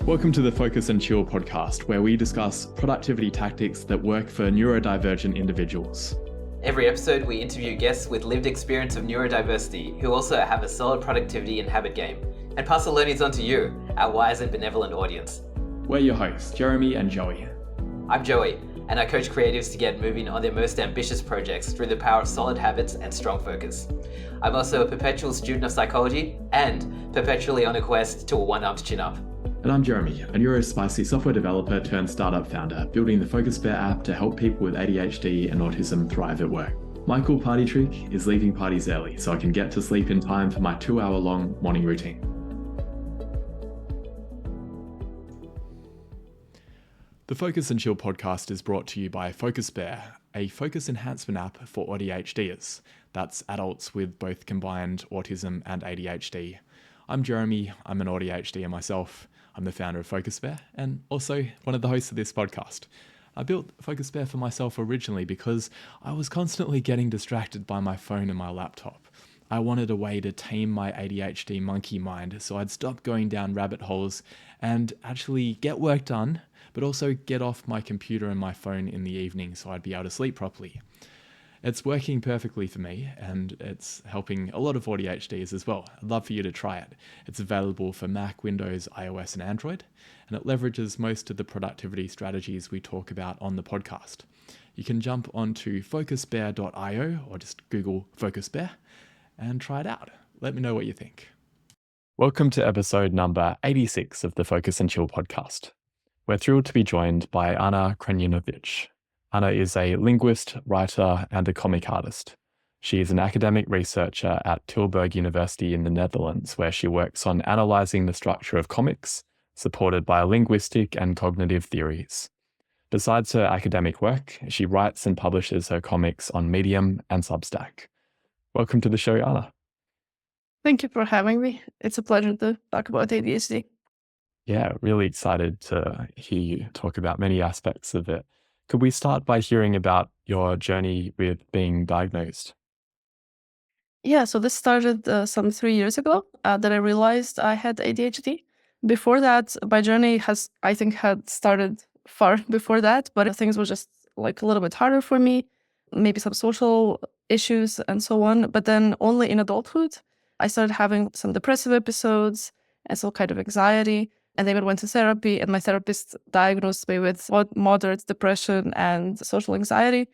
Welcome to the Focus and Chill podcast, where we discuss productivity tactics that work for neurodivergent individuals. Every episode, we interview guests with lived experience of neurodiversity who also have a solid productivity and habit game, and pass the learnings on to you, our wise and benevolent audience. We're your hosts, Jeremy and Joey. I'm Joey, and I coach creatives to get moving on their most ambitious projects through the power of solid habits and strong focus. I'm also a perpetual student of psychology and perpetually on a quest to a one-armed chin-up. And I'm Jeremy, a neurospicy software developer turned startup founder, building the Focus Bear app to help people with ADHD and autism thrive at work. My cool party trick is leaving parties early so I can get to sleep in time for my 2-hour-long morning routine. The Focus and Chill podcast is brought to you by Focus Bear, a focus enhancement app for ADHDers. That's adults with both combined autism and ADHD. I'm Jeremy, I'm an ADHDer myself. I'm the founder of Focus Bear and also one of the hosts of this podcast. I built Focus Bear for myself originally because I was constantly getting distracted by my phone and my laptop. I wanted a way to tame my ADHD monkey mind so I'd stop going down rabbit holes and actually get work done, but also get off my computer and my phone in the evening so I'd be able to sleep properly. It's working perfectly for me and it's helping a lot of ADHDs as well. I'd love for you to try it. It's available for Mac, Windows, iOS and Android, and it leverages most of the productivity strategies we talk about on the podcast. You can jump onto focusbear.io or just Google Focus Bear and try it out. Let me know what you think. Welcome to episode number 86 of the Focus and Chill podcast. We're thrilled to be joined by Ana Krajinović. Ana is a linguist, writer, and a comic artist. She is an academic researcher at Tilburg University in the Netherlands, where she works on analysing the structure of comics, supported by linguistic and cognitive theories. Besides her academic work, she writes and publishes her comics on Medium and Substack. Welcome to the show, Ana. Thank you for having me. It's a pleasure to talk about ADHD. Yeah, really excited to hear you talk about many aspects of it. Could we start by hearing about your journey with being diagnosed? Yeah, so this started some 3 years ago that I realized I had ADHD. Before that, my journey had started far before that, but things were just like a little bit harder for me, maybe some social issues and so on. But then only in adulthood, I started having some depressive episodes and some kind of anxiety. And then I went to therapy and my therapist diagnosed me with moderate depression and social anxiety.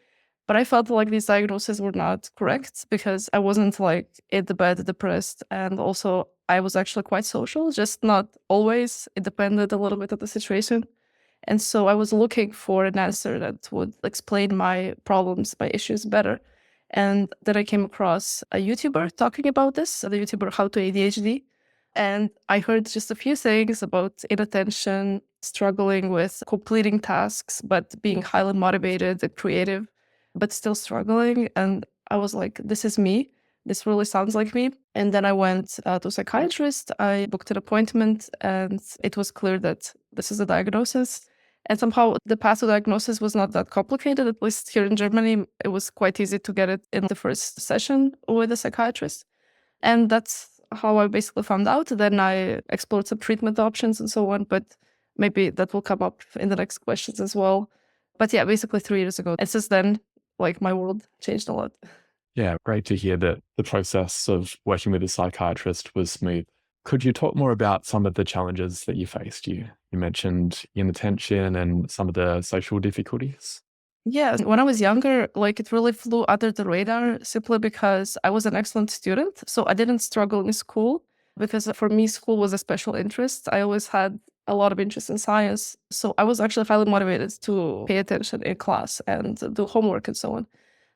But I felt like these diagnoses were not correct because I wasn't like in the bed depressed. And also I was actually quite social, just not always. It depended a little bit on the situation. And so I was looking for an answer that would explain my problems, my issues better. And then I came across a YouTuber talking about this, the YouTuber How to ADHD. And I heard just a few things about inattention, struggling with completing tasks, but being highly motivated and creative, but still struggling. And I was like, this is me. This really sounds like me. And then I went to a psychiatrist. I booked an appointment and it was clear that this is a diagnosis. And somehow the path to diagnosis was not that complicated. At least here in Germany, it was quite easy to get it in the first session with a psychiatrist. And that's how I basically found out. Then I explored some treatment options and so on, but maybe that will come up in the next questions as well. But yeah, basically 3 years ago. And since then, like my world changed a lot. Yeah, great to hear that the process of working with a psychiatrist was smooth. Could you talk more about some of the challenges that you faced? You mentioned inattention and some of the social difficulties. Yeah, when I was younger, like it really flew under the radar simply because I was an excellent student. So I didn't struggle in school because for me, school was a special interest. I always had a lot of interest in science. So I was actually highly motivated to pay attention in class and do homework and so on.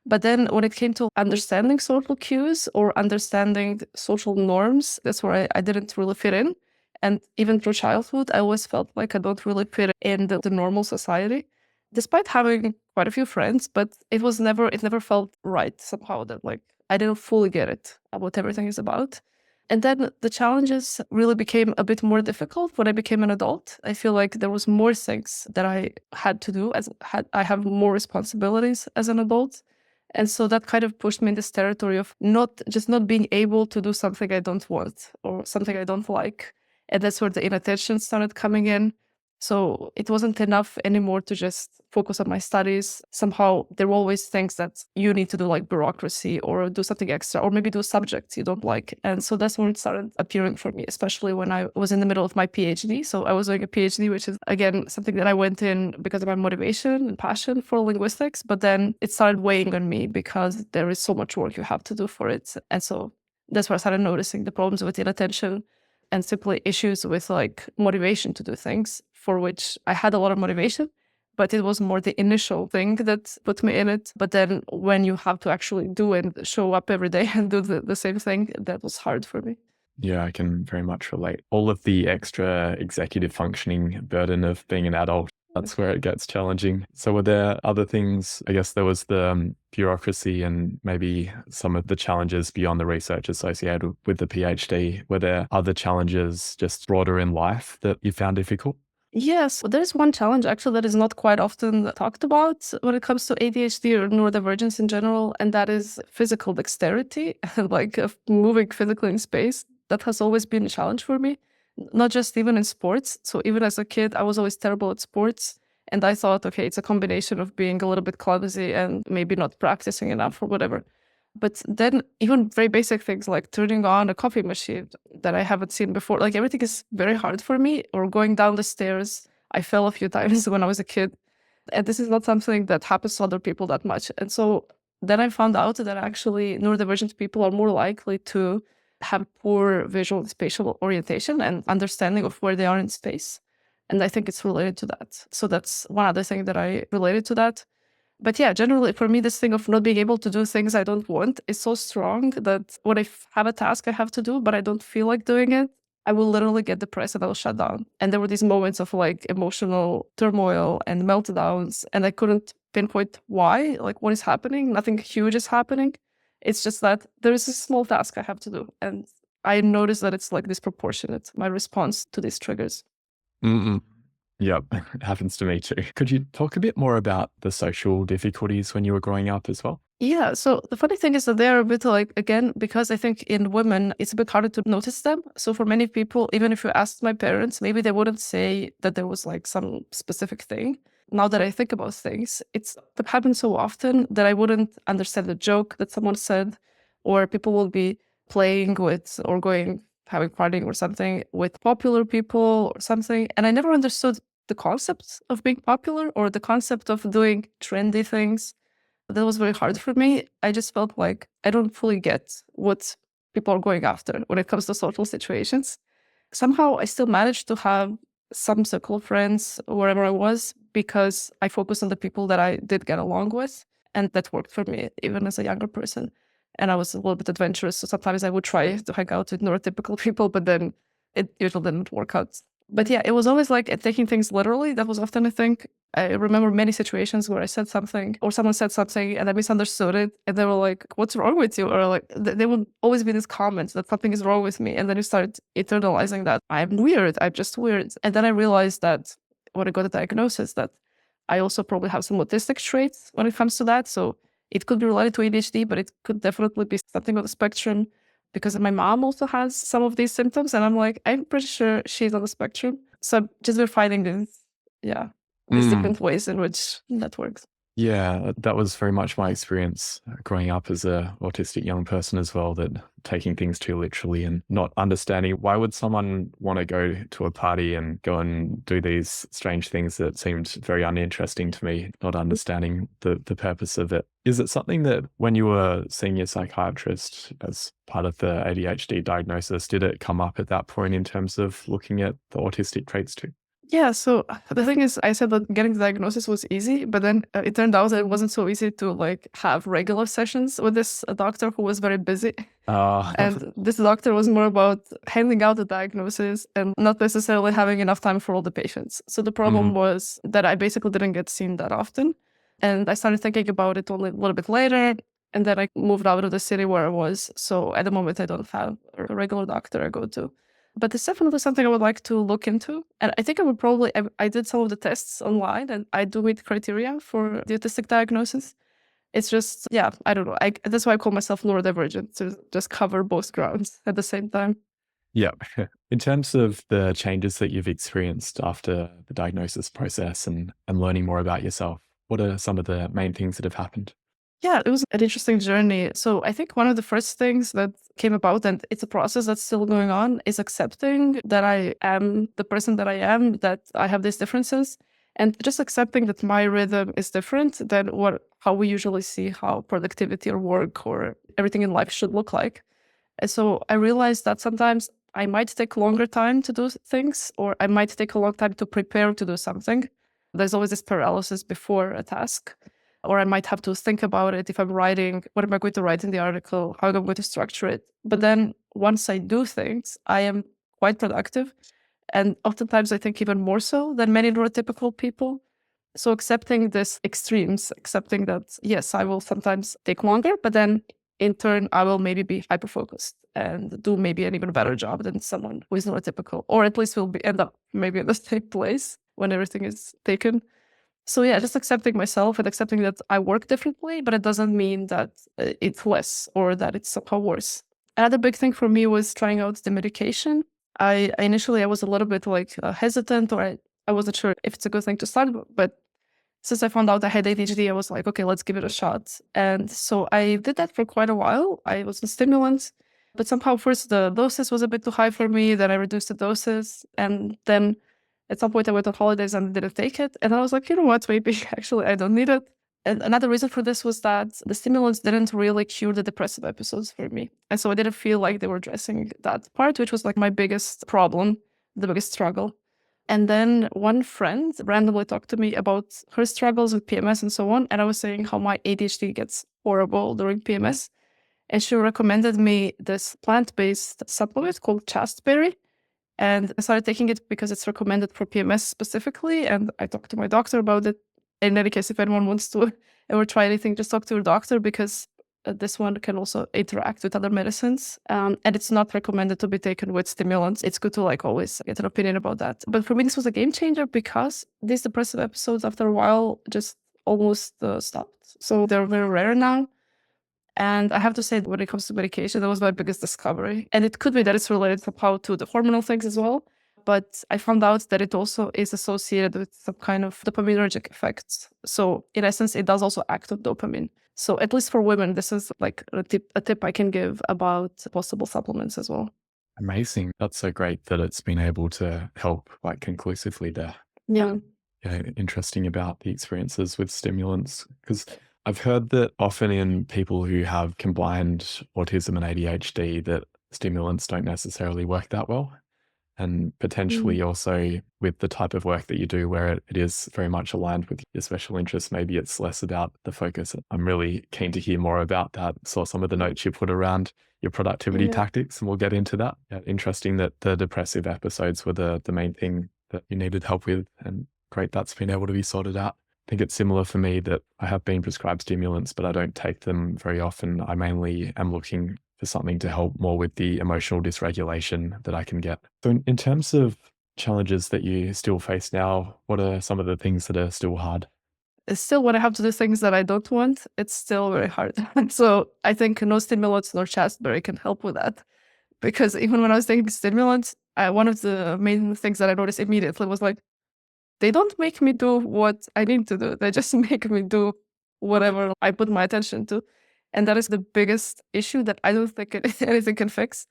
But then when it came to understanding social cues or understanding social norms, that's where I didn't really fit in. And even through childhood, I always felt like I don't really fit in the normal society. Despite having quite a few friends, but it never felt right somehow that like I didn't fully get it, what everything is about. And then the challenges really became a bit more difficult when I became an adult. I feel like there was more things that I had to do I have more responsibilities as an adult. And so that kind of pushed me in this territory of not being able to do something I don't want or something I don't like. And that's where the inattention started coming in. So it wasn't enough anymore to just focus on my studies. Somehow there were always things that you need to do, like bureaucracy or do something extra, or maybe do subjects you don't like. And so that's when it started appearing for me, especially when I was in the middle of my PhD. So I was doing a PhD, which is, again, something that I went in because of my motivation and passion for linguistics. But then it started weighing on me because there is so much work you have to do for it. And so that's where I started noticing the problems with inattention and simply issues with like motivation to do things, for which I had a lot of motivation, but it was more the initial thing that put me in it. But then when you have to actually do and show up every day and do the same thing, that was hard for me. Yeah, I can very much relate. All of the extra executive functioning burden of being an adult, that's where it gets challenging. So were there other things? I guess there was the bureaucracy and maybe some of the challenges beyond the research associated with the PhD. Were there other challenges just broader in life that you found difficult? Yes, there's one challenge actually that is not quite often talked about when it comes to ADHD or neurodivergence in general, and that is physical dexterity, like moving physically in space. That has always been a challenge for me, not just even in sports. So even as a kid, I was always terrible at sports. And I thought, okay, it's a combination of being a little bit clumsy and maybe not practicing enough or whatever. But then even very basic things like turning on a coffee machine that I haven't seen before, like everything is very hard for me. Or going down the stairs, I fell a few times when I was a kid. And this is not something that happens to other people that much. And so then I found out that actually neurodivergent people are more likely to have poor visual and spatial orientation and understanding of where they are in space. And I think it's related to that. So that's one other thing that I related to that. But yeah, generally for me, this thing of not being able to do things I don't want is so strong that when I have a task I have to do, but I don't feel like doing it, I will literally get depressed and I'll shut down. And there were these moments of like emotional turmoil and meltdowns, and I couldn't pinpoint why, like what is happening. Nothing huge is happening. It's just that there is a small task I have to do. And I noticed that it's like disproportionate, my response to these triggers. Mm-mm. Yep, it happens to me too. Could you talk a bit more about the social difficulties when you were growing up as well? Yeah, so the funny thing is that they're a bit like, again, because I think in women, it's a bit harder to notice them. So for many people, even if you asked my parents, maybe they wouldn't say that there was like some specific thing. Now that I think about things, it happens so often that I wouldn't understand a joke that someone said, or people will be playing with or having partying or something with popular people or something. And I never understood the concept of being popular or the concept of doing trendy things. That was very hard for me. I just felt like I don't fully get what people are going after when it comes to social situations. Somehow I still managed to have some circle of friends wherever I was because I focused on the people that I did get along with. And that worked for me, even as a younger person. And I was a little bit adventurous. So sometimes I would try to hang out with neurotypical people, but then it usually didn't work out. But yeah, it was always like taking things literally. That was often a thing. I remember many situations where I said something or someone said something and I misunderstood it. And they were like, what's wrong with you? Or like, there would always be these comments that something is wrong with me. And then you start internalizing that I'm weird. I'm just weird. And then I realized that when I got a diagnosis that I also probably have some autistic traits when it comes to that. So it could be related to ADHD, but it could definitely be something on the spectrum because my mom also has some of these symptoms. And I'm like, I'm pretty sure she's on the spectrum. So I've just been finding these different ways in which that works. Yeah, that was very much my experience growing up as a autistic young person as well, that taking things too literally and not understanding why would someone want to go to a party and go and do these strange things that seemed very uninteresting to me, not understanding the purpose of it. Is it something that when you were seeing your psychiatrist as part of the ADHD diagnosis, did it come up at that point in terms of looking at the autistic traits too? Yeah, so the thing is, I said that getting the diagnosis was easy, but then it turned out that it wasn't so easy to like have regular sessions with this doctor who was very busy. And this doctor was more about handing out the diagnosis and not necessarily having enough time for all the patients. So the problem was that I basically didn't get seen that often. And I started thinking about it only a little bit later. And then I moved out of the city where I was. So at the moment, I don't have a regular doctor I go to. But it's definitely something I would like to look into. And I think I would probably, I did some of the tests online and I do meet criteria for the autistic diagnosis. It's just, yeah, I don't know. That's why I call myself neurodivergent, to just cover both grounds at the same time. Yeah. In terms of the changes that you've experienced after the diagnosis process and learning more about yourself, what are some of the main things that have happened? Yeah, it was an interesting journey. So I think one of the first things that came about, and it's a process that's still going on, is accepting that I am the person that I am, that I have these differences, and just accepting that my rhythm is different than how we usually see how productivity or work or everything in life should look like. And so I realized that sometimes I might take longer time to do things, or I might take a long time to prepare to do something. There's always this paralysis before a task, or I might have to think about it. If I'm writing, what am I going to write in the article? How am I going to structure it? But then once I do things, I am quite productive. And oftentimes I think even more so than many neurotypical people. So accepting this extremes, accepting that, yes, I will sometimes take longer, but then in turn, I will maybe be hyper-focused and do maybe an even better job than someone who is neurotypical, or at least will end up maybe in the same place when everything is taken. So yeah, just accepting myself and accepting that I work differently, but it doesn't mean that it's less or that it's somehow worse. Another big thing for me was trying out the medication. Initially I was a little bit like hesitant, or I wasn't sure if it's a good thing to start, but since I found out I had ADHD, I was like, okay, let's give it a shot. And so I did that for quite a while. I was on stimulants, but somehow first the doses was a bit too high for me. Then I reduced the doses. And then at some point I went on holidays and didn't take it. And I was like, you know what, maybe actually I don't need it. And another reason for this was that the stimulants didn't really cure the depressive episodes for me. And so I didn't feel like they were addressing that part, which was like my biggest problem, the biggest struggle. And then one friend randomly talked to me about her struggles with PMS and so on. And I was saying how my ADHD gets horrible during PMS. And she recommended me this plant-based supplement called chasteberry. And I started taking it because it's recommended for PMS specifically. And I talked to my doctor about it. In any case, if anyone wants to ever try anything, just talk to your doctor, because this one can also interact with other medicines. And it's not recommended to be taken with stimulants. It's good to like always get an opinion about that. But for me, this was a game changer because these depressive episodes after a while just almost stopped. So they're very rare now. And I have to say, when it comes to medication, that was my biggest discovery. And it could be that it's related somehow to the hormonal things as well. But I found out that it also is associated with some kind of dopaminergic effects. So in essence, it does also act on dopamine. So at least for women, this is like a tip I can give about possible supplements as well. Amazing. That's so great that it's been able to help quite conclusively there. Yeah. Yeah, interesting about the experiences with stimulants, because I've heard that often in people who have combined autism and ADHD that stimulants don't necessarily work that well. And potentially also with the type of work that you do where it is very much aligned with your special interests, maybe it's less about the focus. I'm really keen to hear more about that. Saw some of the notes you put around your productivity tactics, and we'll get into that. Yeah, interesting that the depressive episodes were the main thing that you needed help with, and great that's been able to be sorted out. I think it's similar for me that I have been prescribed stimulants, but I don't take them very often. I mainly am looking for something to help more with the emotional dysregulation that I can get. So in terms of challenges that you still face now, what are some of the things that are still hard? It's still, when I have to do things that I don't want, it's still very hard. So I think no stimulants nor chasteberry can help with that. Because even when I was taking stimulants, one of the main things that I noticed immediately was like, they don't make me do what I need to do. They just make me do whatever I put my attention to. And that is the biggest issue that I don't think anything can fix.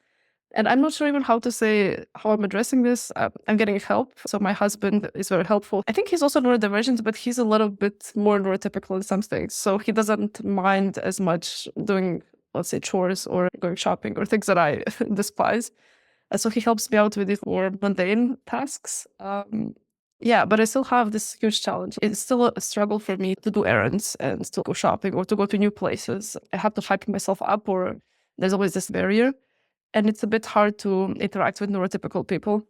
And I'm not sure even how to say how I'm addressing this. I'm getting help. So my husband is very helpful. I think he's also neurodivergent, but he's a little bit more neurotypical in some things. So he doesn't mind as much doing, let's say, chores or going shopping or things that I despise. So he helps me out with these more mundane tasks. Yeah, but I still have this huge challenge. It's still a struggle for me to do errands and to go shopping or to go to new places. I have to hype myself up, or there's always this barrier. And it's a bit hard to interact with neurotypical people.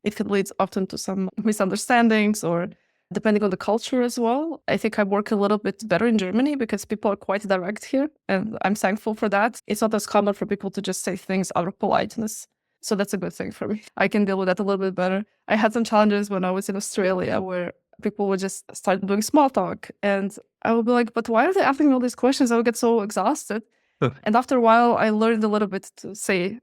It can lead often to some misunderstandings, or depending on the culture as well. I think I work a little bit better in Germany because people are quite direct here, and I'm thankful for that. It's not as common for people to just say things out of politeness. So that's a good thing for me. I can deal with that a little bit better. I had some challenges when I was in Australia where people would just start doing small talk. And I would be like, but why are they asking me all these questions? I would get so exhausted. And after a while, I learned a little bit to say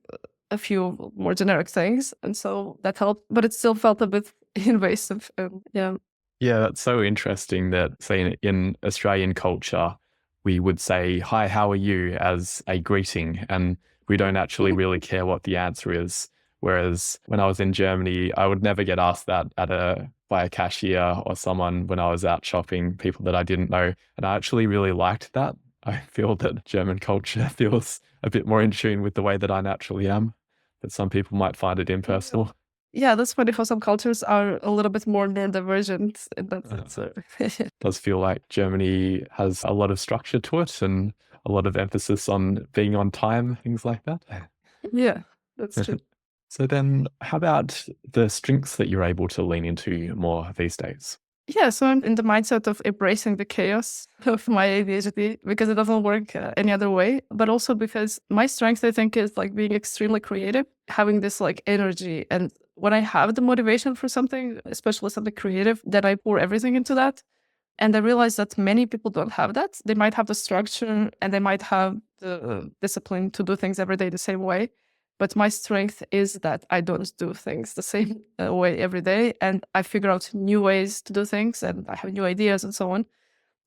a few more generic things. And so that helped, but it still felt a bit invasive. Yeah. Yeah, that's so interesting that, say, in Australian culture, we would say, "Hi, how are you?" as a greeting, and we don't actually really care what the answer is. Whereas when I was in Germany, I would never get asked that by a cashier or someone when I was out shopping, people that I didn't know. And I actually really liked that. I feel that German culture feels a bit more in tune with the way that I naturally am, but some people might find it impersonal. Yeah, that's funny how some cultures are a little bit more neurodivergent in that sense. Does feel like Germany has a lot of structure to it and a lot of emphasis on being on time, things like that. Yeah, that's true. So then how about the strengths that you're able to lean into more these days? Yeah, so I'm in the mindset of embracing the chaos of my ADHD because it doesn't work any other way. But also because my strength, I think, is like being extremely creative, having this like energy. And when I have the motivation for something, especially something creative, then I pour everything into that. And I realize that many people don't have that. They might have the structure and they might have the discipline to do things every day the same way. But my strength is that I don't do things the same way every day. And I figure out new ways to do things and I have new ideas and so on.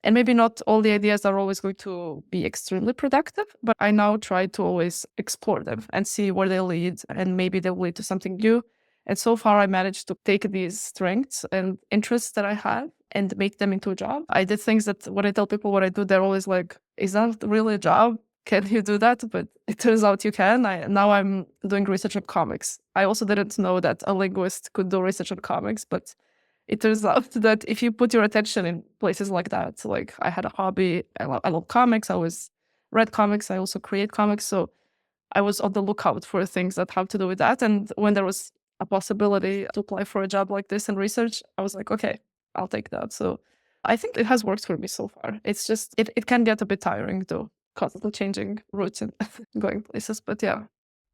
And maybe not all the ideas are always going to be extremely productive, but I now try to always explore them and see where they lead. And maybe they'll lead to something new. And so far, I managed to take these strengths and interests that I have and make them into a job. I did things that when I tell people what I do, they're always like, is that really a job? Can you do that? But it turns out you can. Now I'm doing research on comics. I also didn't know that a linguist could do research on comics, but it turns out that if you put your attention in places like that, like I had a hobby, I love comics, I always read comics, I also create comics. So I was on the lookout for things that have to do with that. And when there was a possibility to apply for a job like this in research, I was like, okay, I'll take that. So I think it has worked for me so far. It's just, it can get a bit tiring though, constantly changing routes and going places, but yeah.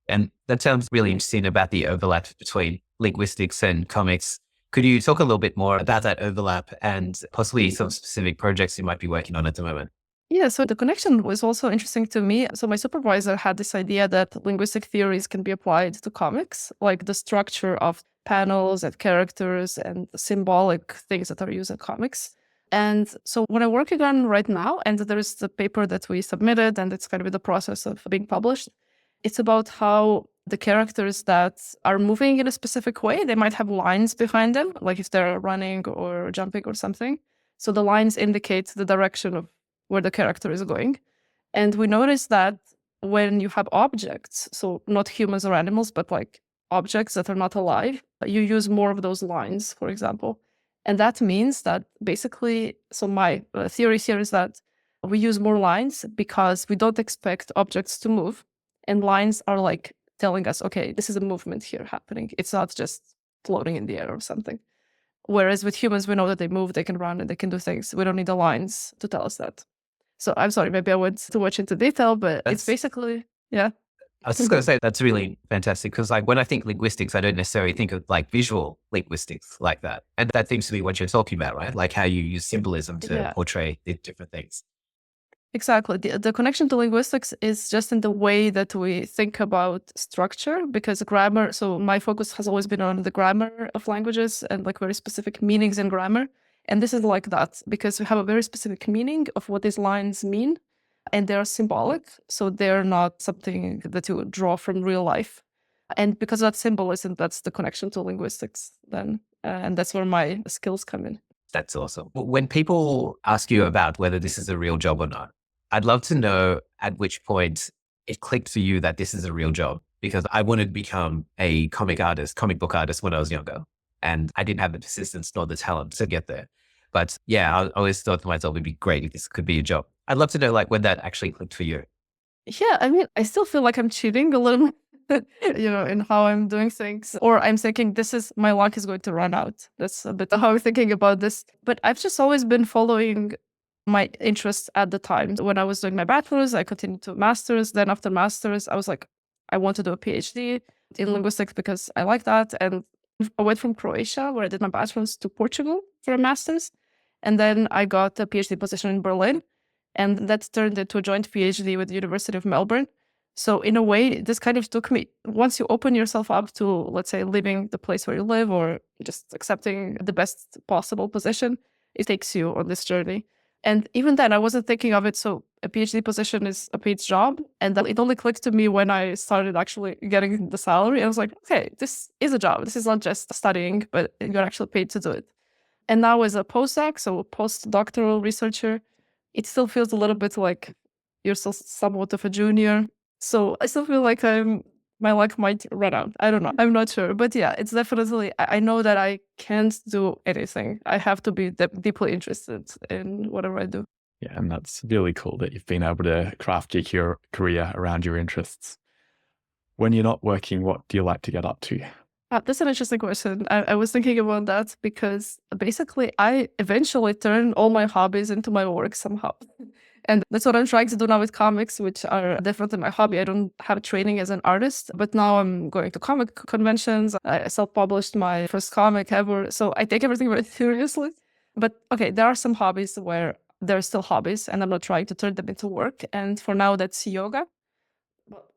And that sounds really interesting about the overlap between linguistics and comics. Could you talk a little bit more about that overlap and possibly some specific projects you might be working on at the moment? Yeah, so the connection was also interesting to me. So my supervisor had this idea that linguistic theories can be applied to comics, like the structure of panels and characters and symbolic things that are used in comics. And so what I'm working on right now, and there's the paper that we submitted, and it's kind of in the process of being published, it's about how the characters that are moving in a specific way, they might have lines behind them, like if they're running or jumping or something. So the lines indicate the direction of where the character is going. And we noticed that when you have objects, so not humans or animals, but like objects that are not alive, you use more of those lines, for example. And that means that basically, so my theory here is that we use more lines because we don't expect objects to move. And lines are like telling us, okay, this is a movement here happening. It's not just floating in the air or something. Whereas with humans, we know that they move, they can run, and they can do things. We don't need the lines to tell us that. So I'm sorry, maybe I went too much into detail, but it's basically, yeah. I was just going to say that's really fantastic because like when I think linguistics, I don't necessarily think of like visual linguistics like that. And that seems to be what you're talking about, right? Like how you use symbolism to portray the different things. Exactly. The connection to linguistics is just in the way that we think about structure, because grammar, so my focus has always been on the grammar of languages and like very specific meanings in grammar. And this is like that because we have a very specific meaning of what these lines mean. And they're symbolic, so they're not something that you draw from real life. And because of that symbolism, that's the connection to linguistics then. And that's where my skills come in. That's awesome. When people ask you about whether this is a real job or not, I'd love to know at which point it clicked for you that this is a real job, because I wanted to become a comic book artist when I was younger. And I didn't have the persistence nor the talent to get there. But yeah, I always thought to myself, it'd be great if this could be a job. I'd love to know like when that actually clicked for you. Yeah, I mean, I still feel like I'm cheating a little bit, in how I'm doing things. Or I'm thinking my luck is going to run out. That's a bit how I'm thinking about this. But I've just always been following my interests at the time. When I was doing my bachelor's, I continued to master's. Then after master's, I was like, I want to do a PhD in linguistics because I like that. And I went from Croatia, where I did my bachelor's, to Portugal for a master's. And then I got a PhD position in Berlin. And that turned into a joint PhD with the University of Melbourne. So in a way, this kind of took me, once you open yourself up to, let's say, leaving the place where you live or just accepting the best possible position, it takes you on this journey. And even then, I wasn't thinking of it. So a PhD position is a paid job. And it only clicked to me when I started actually getting the salary. I was like, okay, this is a job. This is not just studying, but you're actually paid to do it. And now as a postdoc, so a postdoctoral researcher, it still feels a little bit like you're still somewhat of a junior. So I still feel like my luck might run out. I don't know. I'm not sure. But yeah, it's definitely, I know that I can't do anything. I have to be deeply interested in whatever I do. Yeah, and that's really cool that you've been able to craft your career around your interests. When you're not working, what do you like to get up to? That's an interesting question. I was thinking about that because basically I eventually turn all my hobbies into my work somehow. And that's what I'm trying to do now with comics, which are definitely my hobby. I don't have training as an artist, but now I'm going to comic conventions. I self-published my first comic ever. So I take everything very seriously. But okay, there are some hobbies where they're still hobbies and I'm not trying to turn them into work. And for now, that's yoga.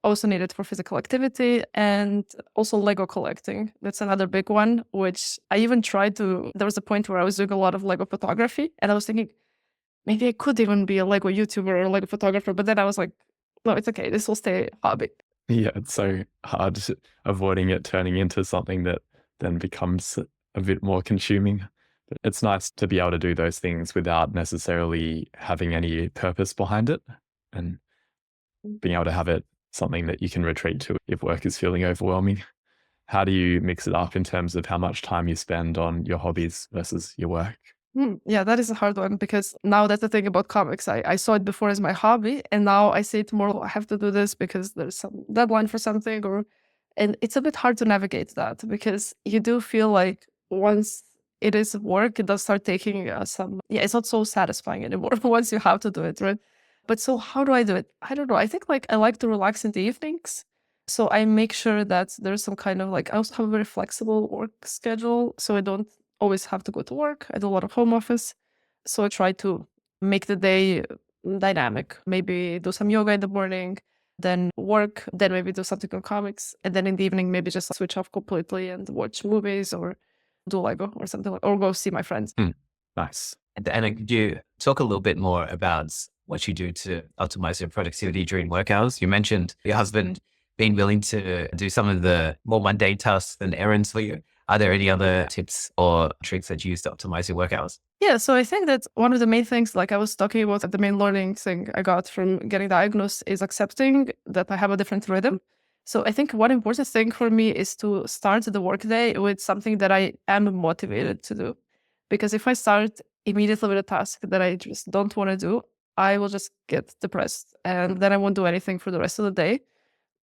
Also needed for physical activity, and also Lego collecting. That's another big one, which I even tried to, there was a point where I was doing a lot of Lego photography and I was thinking, maybe I could even be a Lego YouTuber or a Lego photographer. But then I was like, no, it's okay. This will stay a hobby. Yeah, it's so hard avoiding it turning into something that then becomes a bit more consuming. But it's nice to be able to do those things without necessarily having any purpose behind it, and being able to have it something that you can retreat to if work is feeling overwhelming. How do you mix it up in terms of how much time you spend on your hobbies versus your work? Yeah, that is a hard one because now that's the thing about comics. I saw it before as my hobby and now I see it more, I have to do this because there's some deadline for something, and it's a bit hard to navigate that because you do feel like once it is work, it does start taking it's not so satisfying anymore once you have to do it, right? But so how do I do it? I don't know. I think like I like to relax in the evenings. So I make sure that there's some kind of I also have a very flexible work schedule. So I don't always have to go to work. I do a lot of home office. So I try to make the day dynamic. Maybe do some yoga in the morning, then work, then maybe do something on comics. And then in the evening, maybe just switch off completely and watch movies or do Lego or something or go see my friends. Nice. And could you talk a little bit more about what you do to optimize your productivity during work hours? You mentioned your husband being willing to do some of the more mundane tasks and errands for you. Are there any other tips or tricks that you use to optimize your work hours? Yeah, so I think that one of the main things, like I was talking about, the main learning thing I got from getting diagnosed is accepting that I have a different rhythm. So I think one important thing for me is to start the workday with something that I am motivated to do. Because if I start immediately with a task that I just don't want to do, I will just get depressed and then I won't do anything for the rest of the day.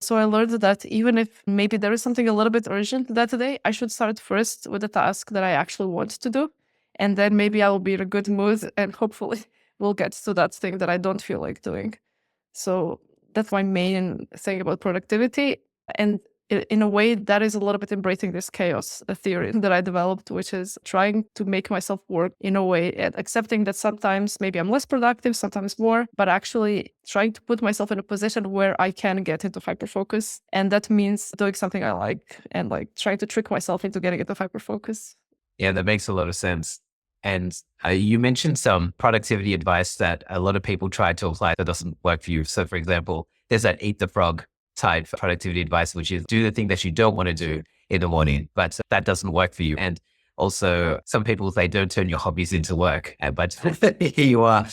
So I learned that even if maybe there is something a little bit urgent that day, I should start first with a task that I actually want to do. And then maybe I will be in a good mood and hopefully we'll get to that thing that I don't feel like doing. So that's my main thing about productivity. And in a way, that is a little bit embracing this chaos theory that I developed, which is trying to make myself work in a way and accepting that sometimes maybe I'm less productive, sometimes more, but actually trying to put myself in a position where I can get into hyperfocus. And that means doing something I like and trying to trick myself into getting into hyperfocus. Yeah, that makes a lot of sense. And you mentioned some productivity advice that a lot of people try to apply that doesn't work for you. So for example, there's that eat the frog type productivity advice, which is do the thing that you don't want to do in the morning, but that doesn't work for you. And also some people say don't turn your hobbies into work, but here you are,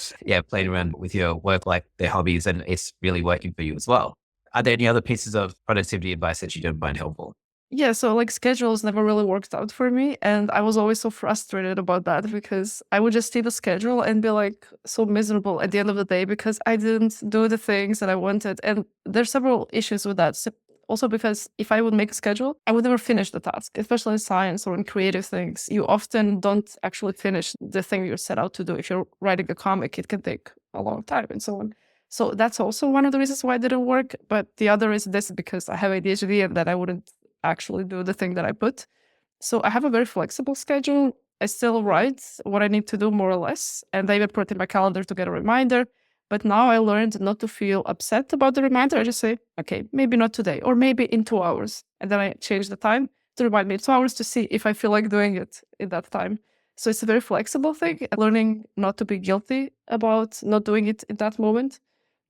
playing around with your work like their hobbies and it's really working for you as well. Are there any other pieces of productivity advice that you don't find helpful? Yeah, so schedules never really worked out for me. And I was always so frustrated about that because I would just see the schedule and be so miserable at the end of the day because I didn't do the things that I wanted. And there's several issues with that. So also because if I would make a schedule, I would never finish the task, especially in science or in creative things. You often don't actually finish the thing you're set out to do. If you're writing a comic, it can take a long time and so on. So that's also one of the reasons why it didn't work. But the other is this, because I have ADHD and that I wouldn't actually do the thing that I put. So I have a very flexible schedule. I still write what I need to do more or less. And I even put in my calendar to get a reminder. But now I learned not to feel upset about the reminder. I just say, okay, maybe not today, or maybe in 2 hours. And then I change the time to remind me 2 hours to see if I feel like doing it in that time. So it's a very flexible thing. Learning not to be guilty about not doing it in that moment.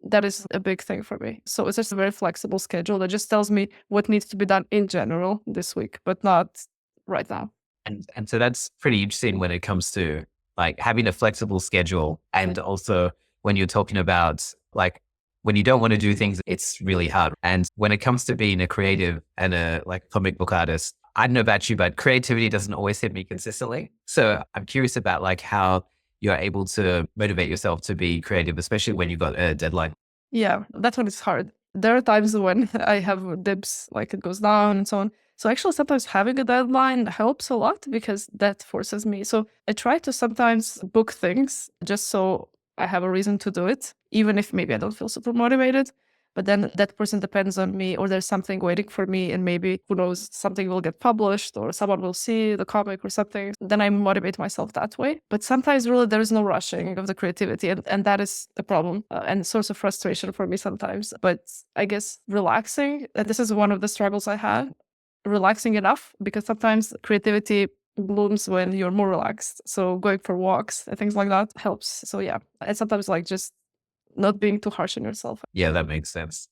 That is a big thing for me. So it's just a very flexible schedule that just tells me what needs to be done in general this week, but not right now. And so that's pretty interesting when it comes to like having a flexible schedule. And also when you're talking about like when you don't want to do things, it's really hard. And when it comes to being a creative and a like comic book artist, I don't know about you, but creativity doesn't always hit me consistently. So I'm curious about like how you're able to motivate yourself to be creative, especially when you've got a deadline. Yeah, that one is hard. There are times when I have dips, like it goes down and so on. So actually sometimes having a deadline helps a lot because that forces me. So I try to sometimes book things just so I have a reason to do it, even if maybe I don't feel super motivated. But then that person depends on me, or there's something waiting for me, and maybe, who knows, something will get published or someone will see the comic or something. Then I motivate myself that way. But sometimes really there is no rushing of the creativity, and that is a problem and source of frustration for me sometimes. But I guess relaxing, and this is one of the struggles I have, relaxing enough, because sometimes creativity blooms when you're more relaxed. So going for walks and things like that helps. So yeah, and sometimes like just not being too harsh on yourself. Yeah, that makes sense.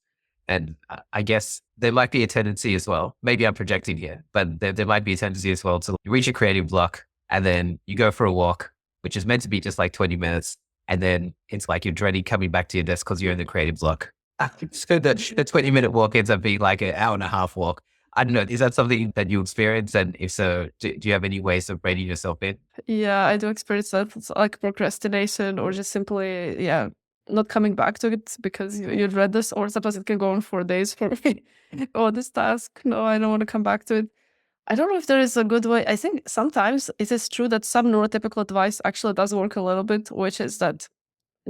And I guess there might be a tendency as well, maybe I'm projecting here, but there might be a tendency as well to reach a creative block and then you go for a walk, which is meant to be just like 20 minutes. And then it's like you're dreading coming back to your desk because you're in the creative block. So the 20-minute walk ends up being like an hour and a half walk. I don't know. Is that something that you experience? And if so, do you have any ways of reining yourself in? Yeah, I do experience that. It's like procrastination or just simply, not coming back to it because you'd read this, or sometimes it can go on for days for me. Oh, this task, no, I don't want to come back to it. I don't know if there is a good way. I think sometimes it is true that some neurotypical advice actually does work a little bit, which is that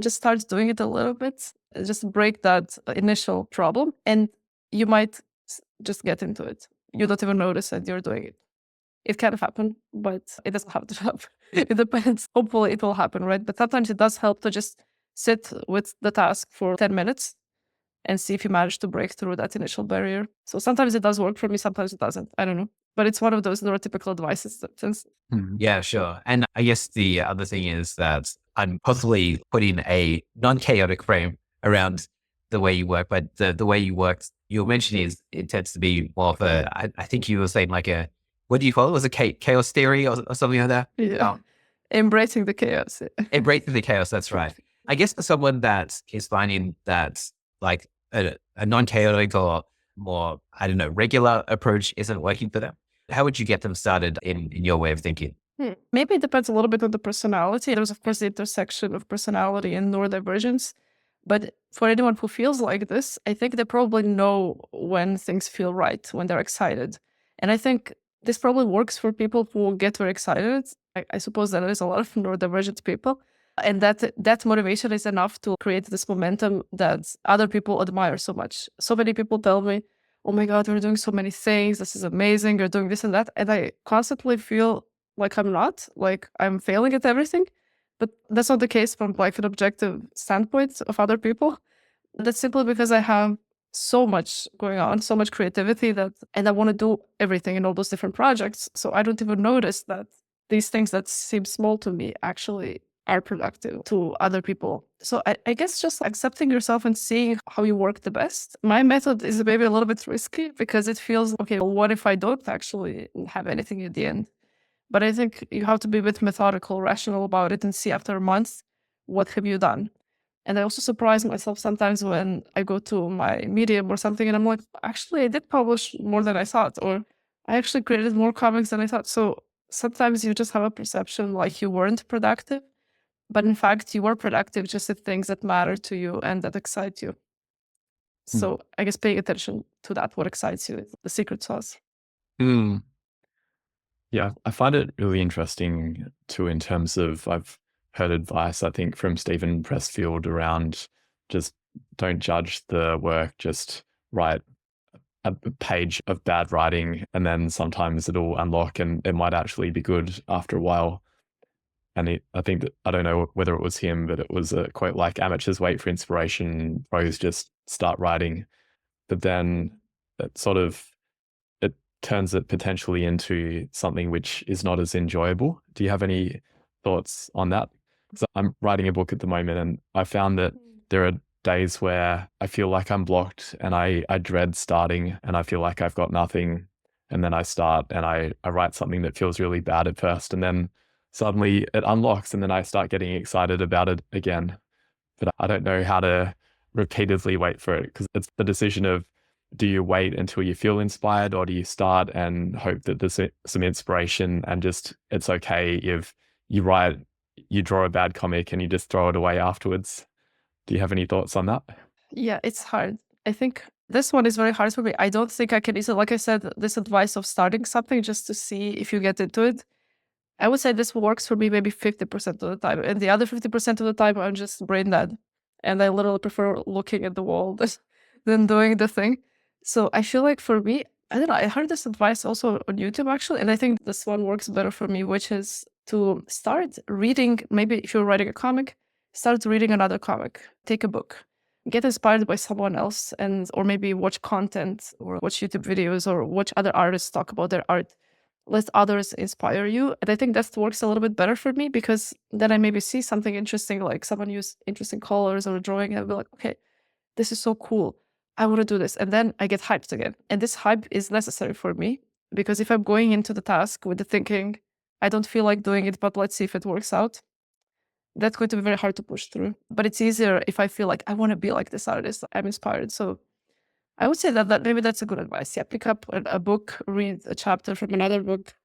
just start doing it a little bit, just break that initial problem, and you might just get into it. You don't even notice that you're doing it. It can happen, but it doesn't have to happen. It depends. Hopefully it will happen, right? But sometimes it does help to just sit with the task for 10 minutes and see if you manage to break through that initial barrier. So sometimes it does work for me, sometimes it doesn't. I don't know. But it's one of those neurotypical advices. Yeah, sure. And I guess the other thing is that I'm possibly putting a non-chaotic frame around the way you work, but the way you work, you're mentioning is it tends to be more of a, I think you were saying like a, what do you call it? Was it chaos theory or something like that? Yeah. Embracing the chaos. Embracing the chaos, that's right. I guess for someone that is finding that like a non-chaotic or more, I don't know, regular approach isn't working for them, how would you get them started in your way of thinking? Maybe it depends a little bit on the personality. There's, of course, the intersection of personality and neurodivergence. But for anyone who feels like this, I think they probably know when things feel right, when they're excited. And I think this probably works for people who get very excited. I suppose that there's a lot of neurodivergent people. And that motivation is enough to create this momentum that other people admire so much. So many people tell me, oh my God, you're doing so many things. This is amazing. You're doing this and that. And I constantly feel like I'm not, like I'm failing at everything. But that's not the case from like an objective standpoint of other people. That's simply because I have so much going on, so much creativity and I want to do everything in all those different projects. So I don't even notice that these things that seem small to me actually are productive to other people. So I guess just accepting yourself and seeing how you work the best. My method is maybe a little bit risky because it feels, okay, well, what if I don't actually have anything at the end? But I think you have to be a bit methodical, rational about it and see after a month, what have you done? And I also surprise myself sometimes when I go to my Medium or something and I'm like, actually, I did publish more than I thought, or I actually created more comics than I thought. So sometimes you just have a perception like you weren't productive, but in fact, you were productive just at things that matter to you and that excite you. So I guess paying attention to that, what excites you, is the secret sauce. Yeah, I find it really interesting too, in terms of, I've heard advice, I think, from Stephen Pressfield around just don't judge the work, just write a page of bad writing and then sometimes it'll unlock and it might actually be good after a while. And I think that, I don't know whether it was him, but it was a quote like, amateurs wait for inspiration, pros just start writing. But then it it turns it potentially into something which is not as enjoyable. Do you have any thoughts on that? Because I'm writing a book at the moment, and I found that there are days where I feel like I'm blocked and I dread starting, and I feel like I've got nothing. And then I start and I write something that feels really bad at first, and then suddenly it unlocks, and then I start getting excited about it again. But I don't know how to repeatedly wait for it, because it's the decision of, do you wait until you feel inspired, or do you start and hope that there's some inspiration, and just, it's okay if you draw a bad comic and you just throw it away afterwards? Do you have any thoughts on that? Yeah, it's hard. I think this one is very hard for me. I don't think I can easily, like I said, this advice of starting something just to see if you get into it, I would say this works for me maybe 50% of the time. And the other 50% of the time, I'm just brain dead. And I literally prefer looking at the wall than doing the thing. So I feel like for me, I don't know, I heard this advice also on YouTube actually. And I think this one works better for me, which is to start reading. Maybe if you're writing a comic, start reading another comic, take a book, get inspired by someone else, or maybe watch content or watch YouTube videos or watch other artists talk about their art. Let others inspire you. And I think that works a little bit better for me, because then I maybe see something interesting, like someone use interesting colors or drawing, and I'll be like, okay, this is so cool. I want to do this. And then I get hyped again. And this hype is necessary for me, because if I'm going into the task with the thinking, I don't feel like doing it, but let's see if it works out, that's going to be very hard to push through. But it's easier if I feel like I want to be like this artist, I'm inspired. So I would say that maybe that's a good advice. Yeah, pick up a book, read a chapter from another book,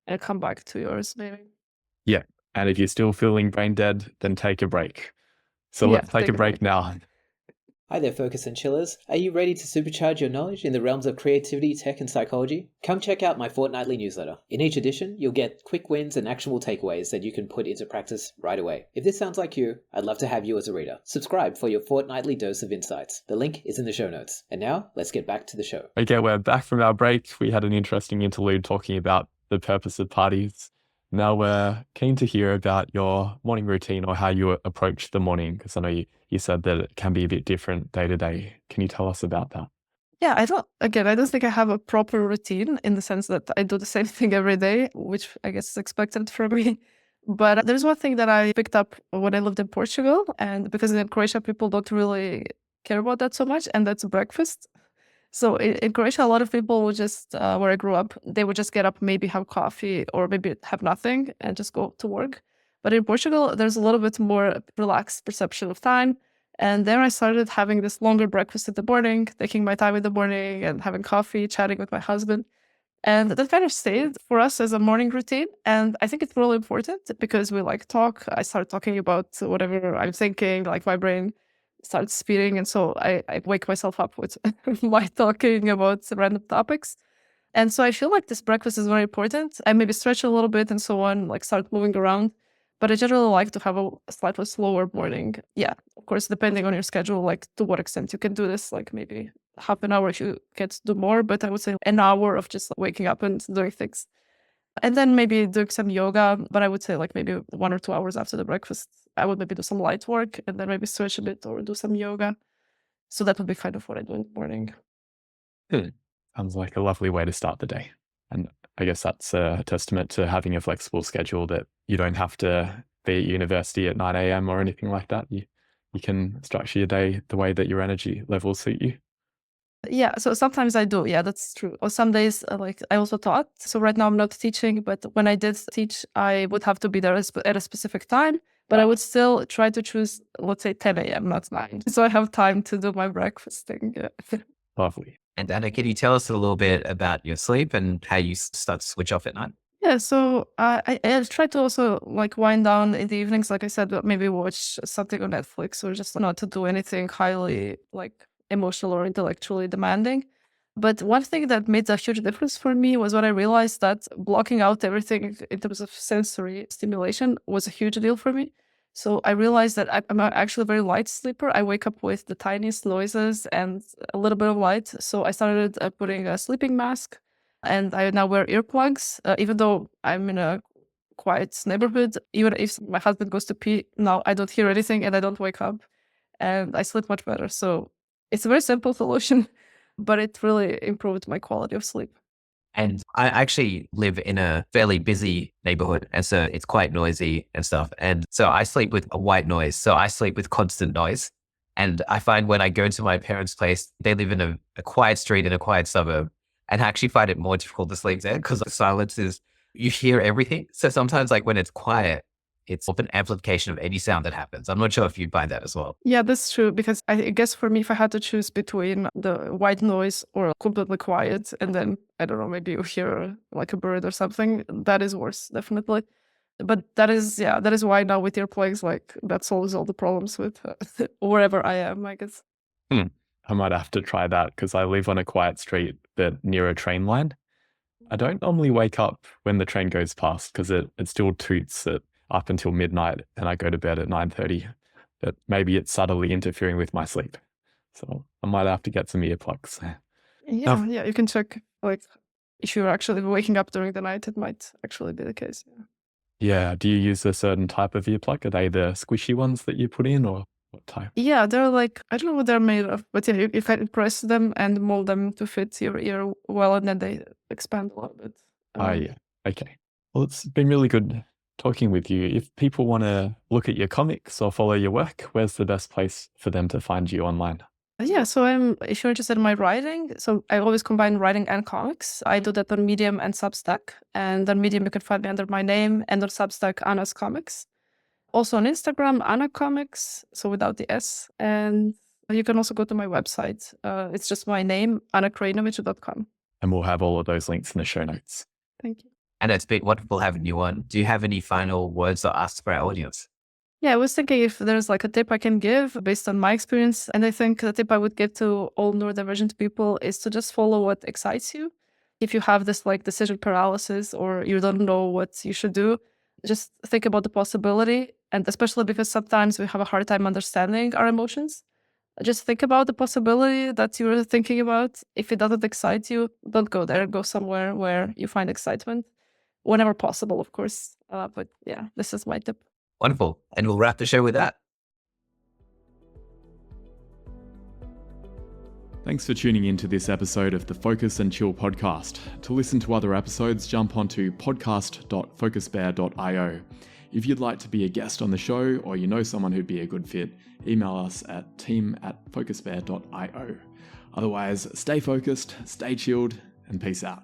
and come back to yours, maybe. Yeah. And if you're still feeling brain dead, then take a break. So Yeah, let's take a break now. Hi there, Focus and Chillers. Are you ready to supercharge your knowledge in the realms of creativity, tech, and psychology? Come check out my fortnightly newsletter. In each edition, you'll get quick wins and actionable takeaways that you can put into practice right away. If this sounds like you, I'd love to have you as a reader. Subscribe for your fortnightly dose of insights. The link is in the show notes. And now, let's get back to the show. Okay, we're back from our break. We had an interesting interlude talking about the purpose of parties. Now we're keen to hear about your morning routine, or how you approach the morning, because I know you said that it can be a bit different day to day. Can you tell us about that? Yeah, I don't think I have a proper routine in the sense that I do the same thing every day, which I guess is expected from me. But there's one thing that I picked up when I lived in Portugal, and because in Croatia, people don't really care about that so much, and that's breakfast. So in Croatia, a lot of people would just, where I grew up, they would just get up, maybe have coffee, or maybe have nothing and just go to work. But in Portugal, there's a little bit more relaxed perception of time. And then I started having this longer breakfast in the morning, taking my time in the morning and having coffee, chatting with my husband. And that kind of stayed for us as a morning routine. And I think it's really important because we like talk. I start talking about whatever I'm thinking, like my brain starts speeding. And so I wake myself up with my talking about random topics. And so I feel like this breakfast is very important. I maybe stretch a little bit and so on, like start moving around. But I generally like to have a slightly slower morning. Yeah, of course, depending on your schedule, like to what extent you can do this, like maybe half an hour if you get to do more, but I would say an hour of just waking up and doing things. And then maybe doing some yoga, but I would say like maybe 1 or 2 hours after the breakfast, I would maybe do some light work and then maybe stretch a bit or do some yoga. So that would be kind of what I do in the morning. Sounds like a lovely way to start the day. And I guess that's a testament to having a flexible schedule, that you don't have to be at university at 9 a.m. or anything like that. You can structure your day the way that your energy levels suit you. Yeah, so sometimes I do. Yeah, that's true. Or some days, like I also taught. So right now I'm not teaching, but when I did teach, I would have to be there at a specific time. But I would still try to choose, let's say 10 a.m., not 9. So I have time to do my breakfast thing. Yeah. Lovely. And Anna, can you tell us a little bit about your sleep and how you start to switch off at night? Yeah, so I try to also like wind down in the evenings, like I said, maybe watch something on Netflix, or just not to do anything highly like emotional or intellectually demanding. But one thing that made a huge difference for me was when I realized that blocking out everything in terms of sensory stimulation was a huge deal for me. So I realized that I'm actually a very light sleeper. I wake up with the tiniest noises and a little bit of light. So I started putting a sleeping mask, and I now wear earplugs, even though I'm in a quiet neighborhood. Even if my husband goes to pee, now I don't hear anything and I don't wake up and I sleep much better. So it's a very simple solution, but it really improved my quality of sleep. And I actually live in a fairly busy neighborhood. And so it's quite noisy and stuff. And so I sleep with a white noise. So I sleep with constant noise. And I find when I go to my parents' place, they live in a quiet street in a quiet suburb. And I actually find it more difficult to sleep there because the silence is, you hear everything. So sometimes like when it's quiet, it's an amplification of any sound that happens. I'm not sure if you find that as well. Yeah, that's true. Because I guess for me, if I had to choose between the white noise or completely quiet, and then, I don't know, maybe you hear like a bird or something, that is worse, definitely. But that is why now with earplugs, like that solves all the problems with wherever I am, I guess. I might have to try that because I live on a quiet street but near a train line. I don't normally wake up when the train goes past because it still toots up until midnight and I go to bed at 9:30. But maybe it's subtly interfering with my sleep. So I might have to get some earplugs. Yeah, you can check like if you're actually waking up during the night, it might actually be the case. Yeah. Yeah. Do you use a certain type of earplug? Are they the squishy ones that you put in or what type? Yeah, they're like, I don't know what they're made of, but yeah, you can press them and mold them to fit your ear well, and then they expand a little bit. Oh, yeah. Okay. Well, it's been really good talking with you. If people want to look at your comics or follow your work, where's the best place for them to find you online? Yeah, so if you're interested in my writing, so I always combine writing and comics. I do that on Medium and Substack. And on Medium, you can find me under my name, and on Substack, Anna's Comics. Also on Instagram, Ana Comics, so without the S. And you can also go to my website. It's just my name, anakrajinović.com. And we'll have all of those links in the show notes. Thank you. And it's been wonderful having you on. Do you have any final words or asks for our audience? Yeah, I was thinking if there's like a tip I can give based on my experience. And I think the tip I would give to all neurodivergent people is to just follow what excites you. If you have this like decision paralysis or you don't know what you should do, just think about the possibility. And especially because sometimes we have a hard time understanding our emotions. Just think about the possibility that you're thinking about. If it doesn't excite you, don't go there. Go somewhere where you find excitement. Whenever possible, of course. But yeah, this is my tip. Wonderful. And we'll wrap the show with that. Thanks for tuning in to this episode of the Focus and Chill podcast. To listen to other episodes, jump onto podcast.focusbear.io. If you'd like to be a guest on the show or you know someone who'd be a good fit, email us at team@focusbear.io. Otherwise, stay focused, stay chilled, and peace out.